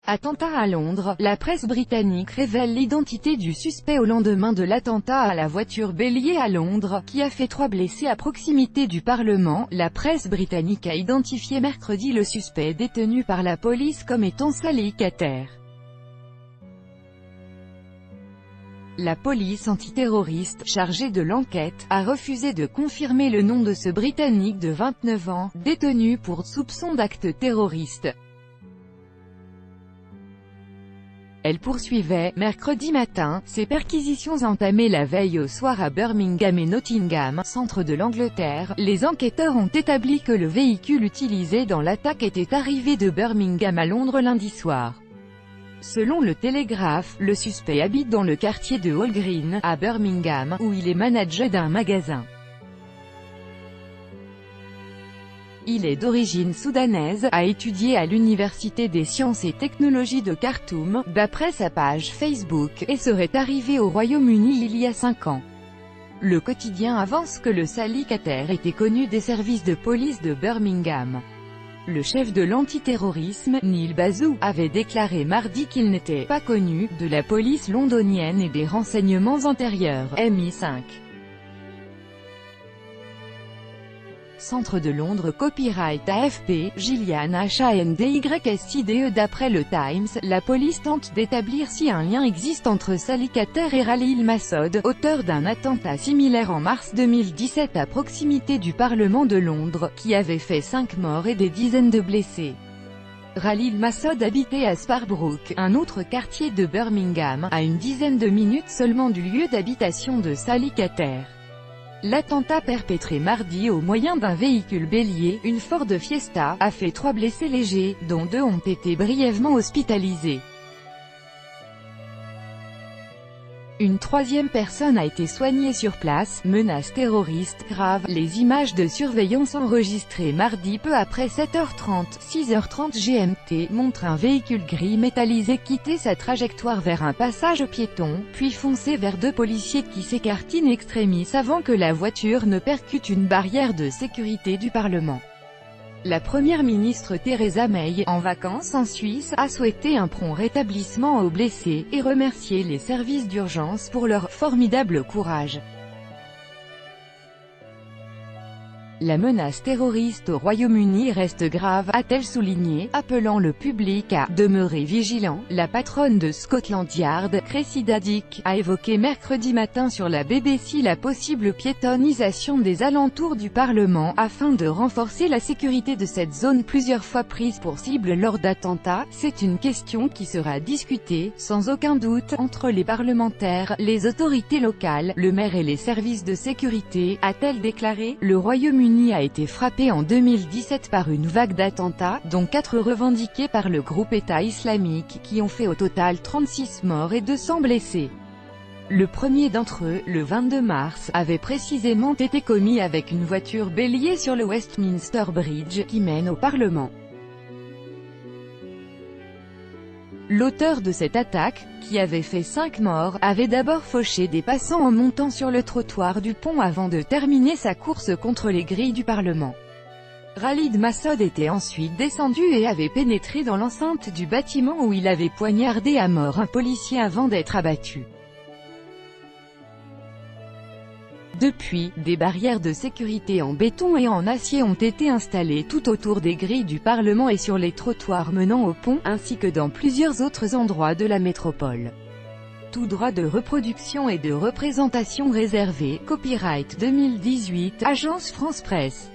Attentat à Londres, la presse britannique révèle l'identité du suspect au lendemain de l'attentat à la voiture bélier à Londres, qui a fait 3 blessés à proximité du Parlement. La presse britannique a identifié mercredi le suspect détenu par la police comme étant Sally Khater. La police antiterroriste, chargée de l'enquête, a refusé de confirmer le nom de ce Britannique de 29 ans, détenu pour soupçon d'actes terroristes. Elle poursuivait, mercredi matin, ses perquisitions entamées la veille au soir à Birmingham et Nottingham, centre de l'Angleterre. Les enquêteurs ont établi que le véhicule utilisé dans l'attaque était arrivé de Birmingham à Londres lundi soir. Selon le Télégraphe, le suspect habite dans le quartier de Hall Green, à Birmingham, où il est manager d'un magasin. Il est d'origine soudanaise, a étudié à l'Université des sciences et technologies de Khartoum, d'après sa page Facebook, et serait arrivé au Royaume-Uni il y a 5 ans. Le quotidien avance que le Sally Khater était connu des services de police de Birmingham. Le chef de l'antiterrorisme, Neil Basu, avait déclaré mardi qu'il n'était pas connu de la police londonienne et des renseignements antérieurs, MI5. Centre de Londres. Copyright AFP, Gillian HANDYSIDE. D'après le Times, la police tente d'établir si un lien existe entre Sally Khater et Khalil Masood, auteur d'un attentat similaire en mars 2017 à proximité du Parlement de Londres, qui avait fait 5 morts et des dizaines de blessés. Khalil Masood habitait à Sparbrook, un autre quartier de Birmingham, à une dizaine de minutes seulement du lieu d'habitation de Sally Khater. L'attentat perpétré mardi au moyen d'un véhicule bélier, une Ford Fiesta, a fait 3 blessés légers, dont 2 ont été brièvement hospitalisés. Une 3e personne a été soignée sur place. Menace terroriste grave. Les images de surveillance enregistrées mardi peu après 7h30, 6h30 GMT, montrent un véhicule gris métallisé quitter sa trajectoire vers un passage piéton, puis foncer vers 2 policiers qui s'écartent in extremis avant que la voiture ne percute une barrière de sécurité du Parlement. La première ministre Theresa May, en vacances en Suisse, a souhaité un prompt rétablissement aux blessés, et remercié les services d'urgence pour leur « formidable courage ». La menace terroriste au Royaume-Uni reste grave, a-t-elle souligné, appelant le public à « demeurer vigilant ». La patronne de Scotland Yard, Cressida Dick, a évoqué mercredi matin sur la BBC la possible piétonnisation des alentours du Parlement, afin de renforcer la sécurité de cette zone plusieurs fois prise pour cible lors d'attentats. C'est une question qui sera discutée, sans aucun doute, entre les parlementaires, les autorités locales, le maire et les services de sécurité, a-t-elle déclaré. Le Royaume-Uni a été frappé en 2017 par une vague d'attentats, dont 4 revendiqués par le groupe État islamique, qui ont fait au total 36 morts et 200 blessés. Le premier d'entre eux, le 22 mars, avait précisément été commis avec une voiture bélier sur le Westminster Bridge, qui mène au Parlement. L'auteur de cette attaque, qui avait fait 5 morts, avait d'abord fauché des passants en montant sur le trottoir du pont avant de terminer sa course contre les grilles du Parlement. Khalil Masood était ensuite descendu et avait pénétré dans l'enceinte du bâtiment où il avait poignardé à mort un policier avant d'être abattu. Depuis, des barrières de sécurité en béton et en acier ont été installées tout autour des grilles du Parlement et sur les trottoirs menant au pont, ainsi que dans plusieurs autres endroits de la métropole. Tout droit de reproduction et de représentation réservé. Copyright 2018, Agence France Presse.